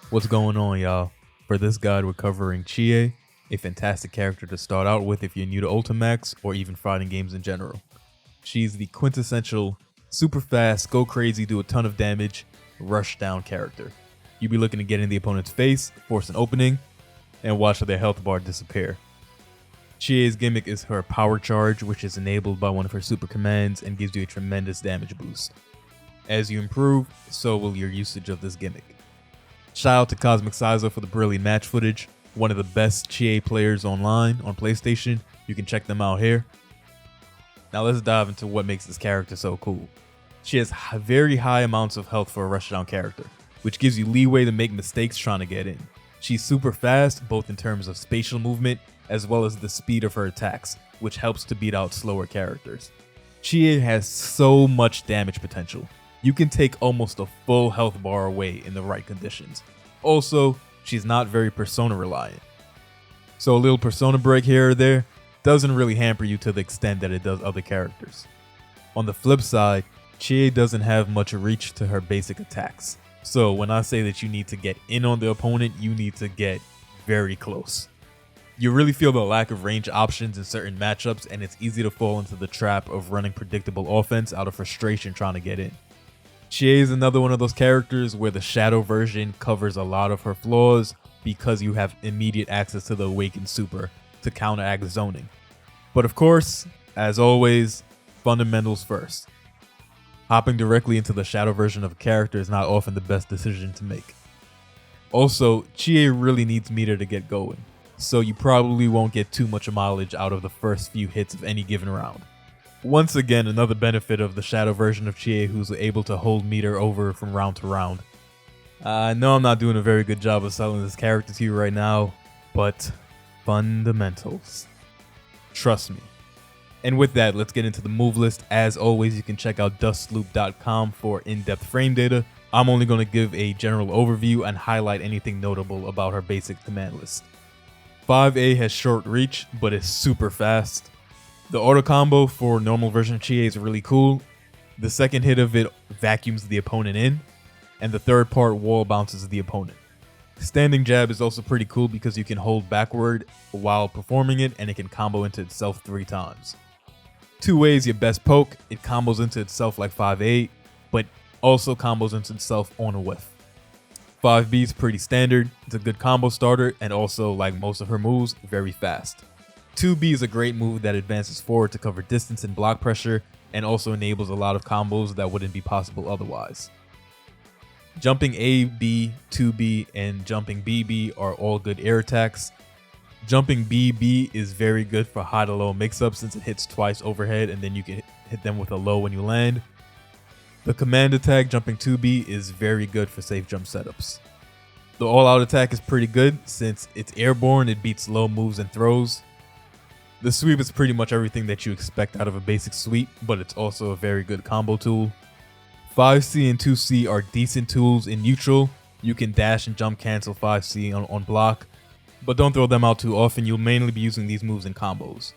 What's going on, y'all? For this guide, we're covering Chie, a fantastic character to start out with if you're new to Ultimax or even fighting games in general. She's the quintessential, super fast, go crazy, do a ton of damage, rush down character. You'll be looking to get in the opponent's face, force an opening, and watch their health bar disappear. Chie's gimmick is her power charge, which is enabled by one of her super commands and gives you a tremendous damage boost. As you improve, so will your usage of this gimmick. Shout out to Cosmic Sizer for the brilliant match footage, one of the best Chie players online on PlayStation. You can check them out here. Now let's dive into what makes this character so cool. She has very high amounts of health for a rush down character, which gives you leeway to make mistakes trying to get in. She's super fast, both in terms of spatial movement as well as the speed of her attacks, which helps to beat out slower characters. Chie has so much damage potential. You can take almost a full health bar away in the right conditions. Also, she's not very persona reliant. So a little persona break here or there doesn't really hamper you to the extent that it does other characters. On the flip side, Chie doesn't have much reach to her basic attacks. So when I say that you need to get in on the opponent, you need to get very close. You really feel the lack of range options in certain matchups, and it's easy to fall into the trap of running predictable offense out of frustration trying to get in. Chie is another one of those characters where the Shadow version covers a lot of her flaws because you have immediate access to the Awakened Super to counteract zoning. But of course, as always, fundamentals first. Hopping directly into the Shadow version of a character is not often the best decision to make. Also, Chie really needs meter to get going, so you probably won't get too much mileage out of the first few hits of any given round. Once again, another benefit of the Shadow version of Chie who's able to hold meter over from round to round. I know I'm not doing a very good job of selling this character to you right now, but fundamentals. Trust me. And with that, let's get into the move list. As always, you can check out dustloop.com for in-depth frame data. I'm only going to give a general overview and highlight anything notable about her basic command list. 5A has short reach, but is super fast. The auto combo for normal version Chie is really cool. The second hit of it vacuums the opponent in, and the third part wall bounces the opponent. Standing jab is also pretty cool because you can hold backward while performing it, and it can combo into itself 3 times. 2A is your best poke. It combos into itself like 5A, but also combos into itself on a whiff. 5B is pretty standard. It's a good combo starter, and also, like most of her moves, very fast. 2B is a great move that advances forward to cover distance and block pressure, and also enables a lot of combos that wouldn't be possible otherwise. Jumping A, B, 2B, and jumping BB are all good air attacks. Jumping BB is very good for high to low mix-up since it hits twice overhead and then you can hit them with a low when you land. The command attack jumping 2B is very good for safe jump setups. The all-out attack is pretty good since it's airborne, it beats low moves and throws. The sweep is pretty much everything that you expect out of a basic sweep, but it's also a very good combo tool. 5C and 2C are decent tools in neutral. You can dash and jump cancel 5C on block, but don't throw them out too often. You'll mainly be using these moves in combos.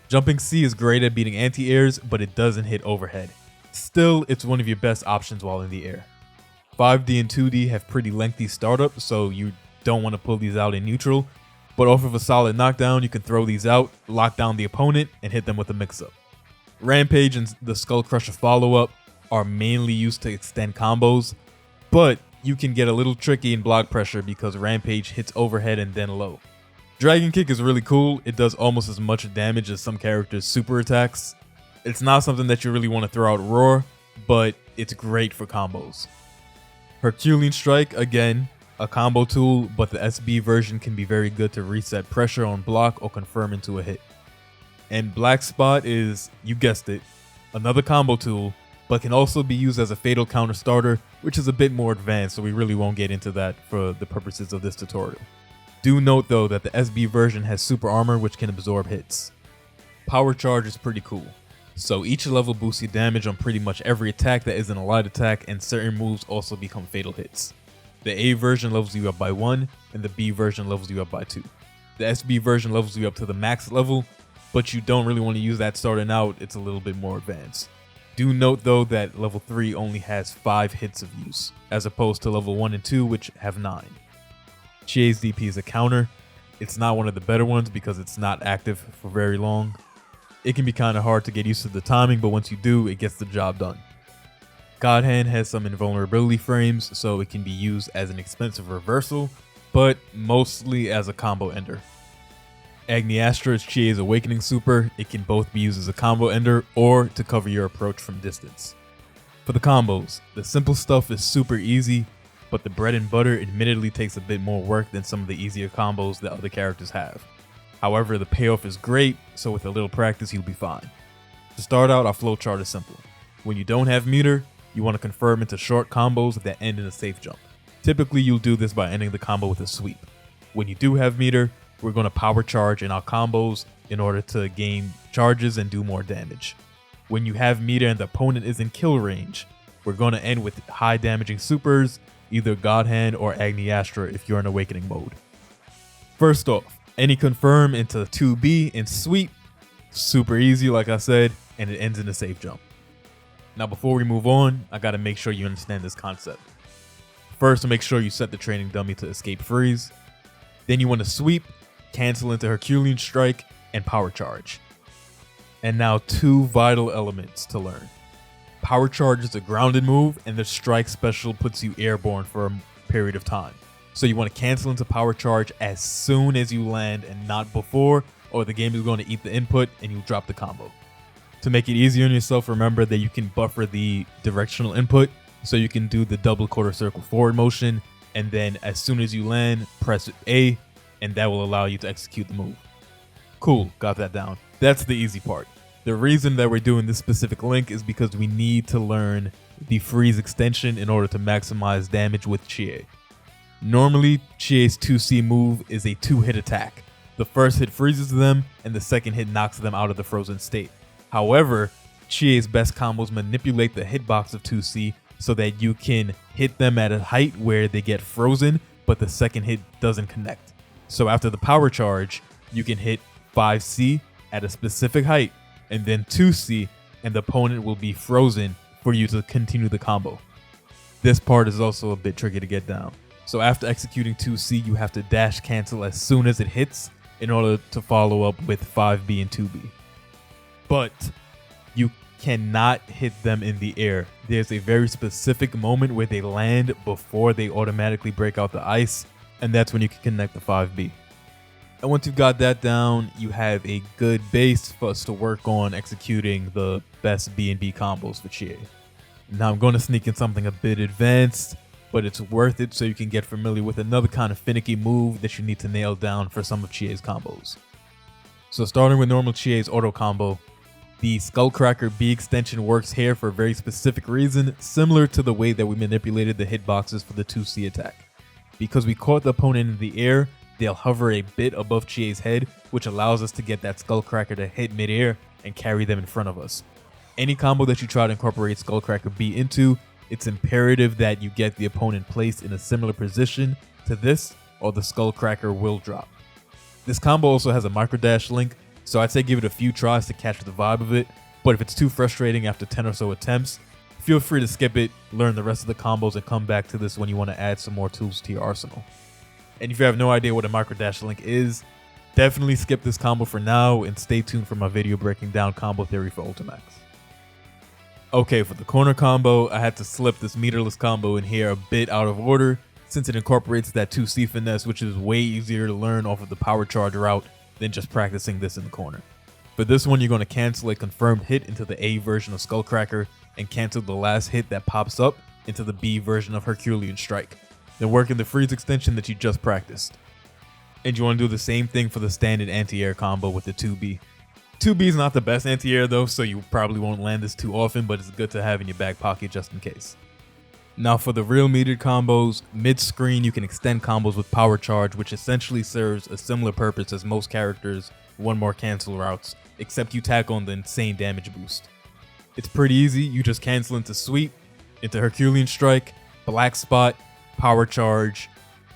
Jumping C is great at beating anti-airs, but it doesn't hit overhead. Still, it's one of your best options while in the air. 5D and 2D have pretty lengthy startup, so you don't want to pull these out in neutral, but off of a solid knockdown, you can throw these out, lock down the opponent, and hit them with a mix-up. Rampage and the Skull Crusher follow-up are mainly used to extend combos, but you can get a little tricky in block pressure because Rampage hits overhead and then low. Dragon Kick is really cool. It does almost as much damage as some characters' super attacks. It's not something that you really want to throw out raw, but it's great for combos. Herculean Strike, again, a combo tool, but the SB version can be very good to reset pressure on block or confirm into a hit. And Black Spot is, you guessed it, another combo tool, but can also be used as a fatal counter starter, which is a bit more advanced, so we really won't get into that for the purposes of this tutorial. Do note though that the SB version has super armor which can absorb hits. Power Charge is pretty cool. So each level boosts your damage on pretty much every attack that isn't a light attack, and certain moves also become fatal hits. The A version levels you up by 1, and the B version levels you up by 2. The SB version levels you up to the max level, but you don't really want to use that starting out, it's a little bit more advanced. Do note though that level 3 only has 5 hits of use, as opposed to level 1 and 2 which have 9. Chie's DP is a counter. It's not one of the better ones because it's not active for very long. It can be kind of hard to get used to the timing, but once you do, it gets the job done. God Hand has some invulnerability frames, so it can be used as an expensive reversal, but mostly as a combo ender. Agni Astra is Chie's awakening super. It can both be used as a combo ender or to cover your approach from distance. For the combos, the simple stuff is super easy, but the bread and butter admittedly takes a bit more work than some of the easier combos that other characters have. However, the payoff is great, so with a little practice you'll be fine. To start out, our flowchart is simple. When you don't have meter, you want to confirm into short combos that end in a safe jump. Typically, you'll do this by ending the combo with a sweep. When you do have meter, we're going to power charge in our combos in order to gain charges and do more damage. When you have meter and the opponent is in kill range, we're going to end with high damaging supers, either God Hand or Agni Astra if you're in awakening mode. First off, any confirm into 2B and sweep, super easy like I said, and it ends in a safe jump. Now before we move on, I gotta make sure you understand this concept. First, make sure you set the training dummy to escape freeze. Then you want to sweep, cancel into Herculean Strike, and power charge. And now 2 vital elements to learn. Power charge is a grounded move, and the strike special puts you airborne for a period of time. So you want to cancel into power charge as soon as you land and not before, or the game is going to eat the input and you drop the combo. To make it easier on yourself, remember that you can buffer the directional input, so you can do the double quarter circle forward motion, and then as soon as you land, press A, and that will allow you to execute the move. Cool, got that down. That's the easy part. The reason that we're doing this specific link is because we need to learn the freeze extension in order to maximize damage with Chie. Normally, Chie's 2C move is a 2-hit attack. The first hit freezes them, and the second hit knocks them out of the frozen state. However, Chie's best combos manipulate the hitbox of 2C so that you can hit them at a height where they get frozen, but the second hit doesn't connect. So after the power charge, you can hit 5C at a specific height, and then 2C, and the opponent will be frozen for you to continue the combo. This part is also a bit tricky to get down. So after executing 2C, you have to dash cancel as soon as it hits in order to follow up with 5B and 2B. But you cannot hit them in the air. There's a very specific moment where they land before they automatically break out the ice, and that's when you can connect the 5B. And once you've got that down, you have a good base for us to work on executing the best B&B combos for Chie. Now I'm going to sneak in something a bit advanced, but it's worth it so you can get familiar with another kind of finicky move that you need to nail down for some of Chie's combos. So starting with normal Chie's auto combo, the Skullcracker B extension works here for a very specific reason, similar to the way that we manipulated the hitboxes for the 2C attack. Because we caught the opponent in the air, they'll hover a bit above Chie's head, which allows us to get that Skullcracker to hit midair and carry them in front of us. Any combo that you try to incorporate Skullcracker B into, it's imperative that you get the opponent placed in a similar position to this, or the Skullcracker will drop. This combo also has a microdash link, so I'd say give it a few tries to catch the vibe of it, but if it's too frustrating after 10 or so attempts, feel free to skip it, learn the rest of the combos, and come back to this when you want to add some more tools to your arsenal. And if you have no idea what a microdash link is, definitely skip this combo for now and stay tuned for my video breaking down combo theory for Ultimax. Okay, for the corner combo, I had to slip this meterless combo in here a bit out of order since it incorporates that 2C finesse, which is way easier to learn off of the power charge route than just practicing this in the corner. For this one, you're going to cancel a confirmed hit into the A version of Skullcracker and cancel the last hit that pops up into the B version of Herculean Strike. Then work in the freeze extension that you just practiced. And you want to do the same thing for the standard anti-air combo with the 2B. 2B is not the best anti-air though, so you probably won't land this too often, but it's good to have in your back pocket just in case. Now for the real metered combos, mid-screen you can extend combos with power charge, which essentially serves a similar purpose as most characters' one more cancel routes, except you tack on the insane damage boost. It's pretty easy, you just cancel into sweep, into Herculean Strike, black spot, power charge,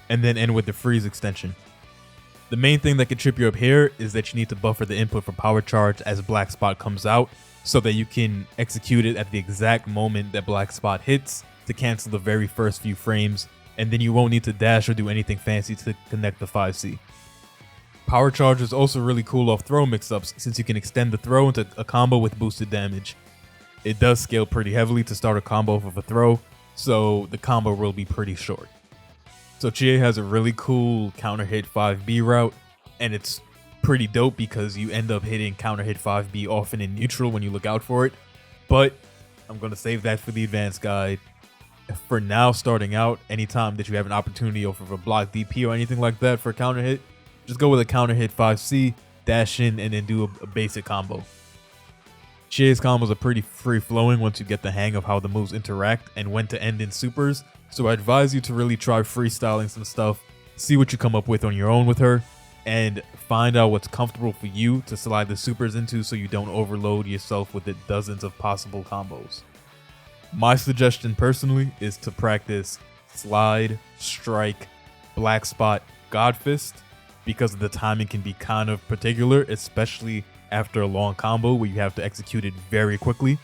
and then end with the freeze extension. The main thing that can trip you up here is that you need to buffer the input for power charge as Black Spot comes out so that you can execute it at the exact moment that Black Spot hits to cancel the very first few frames, and then you won't need to dash or do anything fancy to connect the 5C. Power charge is also really cool off throw mix-ups since you can extend the throw into a combo with boosted damage. It does scale pretty heavily to start a combo off of a throw, so the combo will be pretty short. So Chie has a really cool counter hit 5B route, and it's pretty dope because you end up hitting counter hit 5B often in neutral when you look out for it, but I'm going to save that for the advanced guide. For now, starting out, anytime that you have an opportunity off of a block DP or anything like that for a counter hit, just go with a counter hit 5C, dash in, and then do a basic combo. Chie's combos are pretty free-flowing once you get the hang of how the moves interact and when to end in supers, so I advise you to really try freestyling some stuff, see what you come up with on your own with her, and find out what's comfortable for you to slide the supers into so you don't overload yourself with the dozens of possible combos. My suggestion personally is to practice slide, strike, black spot, god fist, because the timing can be kind of particular, especially after a long combo where you have to execute it very quickly.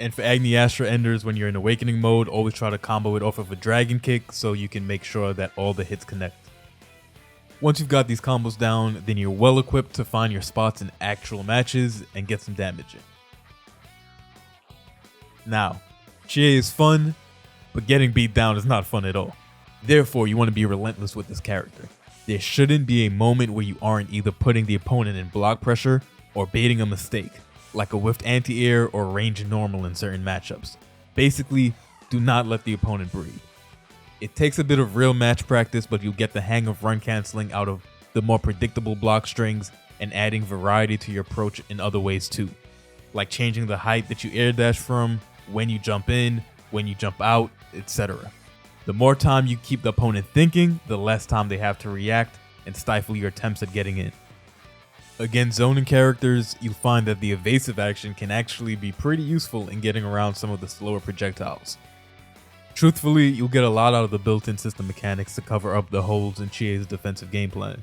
And for Agni Astra enders, when you're in awakening mode, always try to combo it off of a dragon kick so you can make sure that all the hits connect. Once you've got these combos down, then you're well equipped to find your spots in actual matches and get some damage in. Now, Chie is fun, but getting beat down is not fun at all. Therefore, you want to be relentless with this character. There shouldn't be a moment where you aren't either putting the opponent in block pressure or baiting a mistake, like a whiffed anti-air or range normal in certain matchups. Basically, do not let the opponent breathe. It takes a bit of real match practice, but you'll get the hang of run canceling out of the more predictable block strings and adding variety to your approach in other ways too, like changing the height that you air dash from, when you jump in, when you jump out, etc. The more time you keep the opponent thinking, the less time they have to react and stifle your attempts at getting in. Against zoning characters, you'll find that the evasive action can actually be pretty useful in getting around some of the slower projectiles. Truthfully, you'll get a lot out of the built-in system mechanics to cover up the holes in Chie's defensive game plan.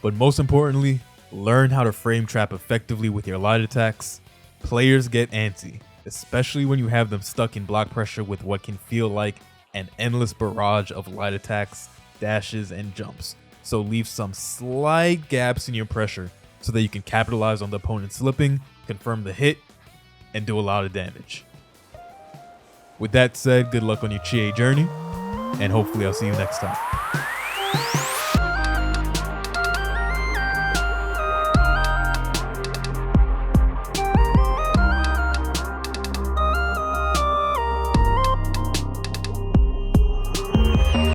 But most importantly, learn how to frame trap effectively with your light attacks. Players get antsy, especially when you have them stuck in block pressure with what can feel like an endless barrage of light attacks, dashes, and jumps. So leave some slight gaps in your pressure so that you can capitalize on the opponent slipping, confirm the hit, and do a lot of damage. With that said, good luck on your Chie journey, and hopefully I'll see you next time.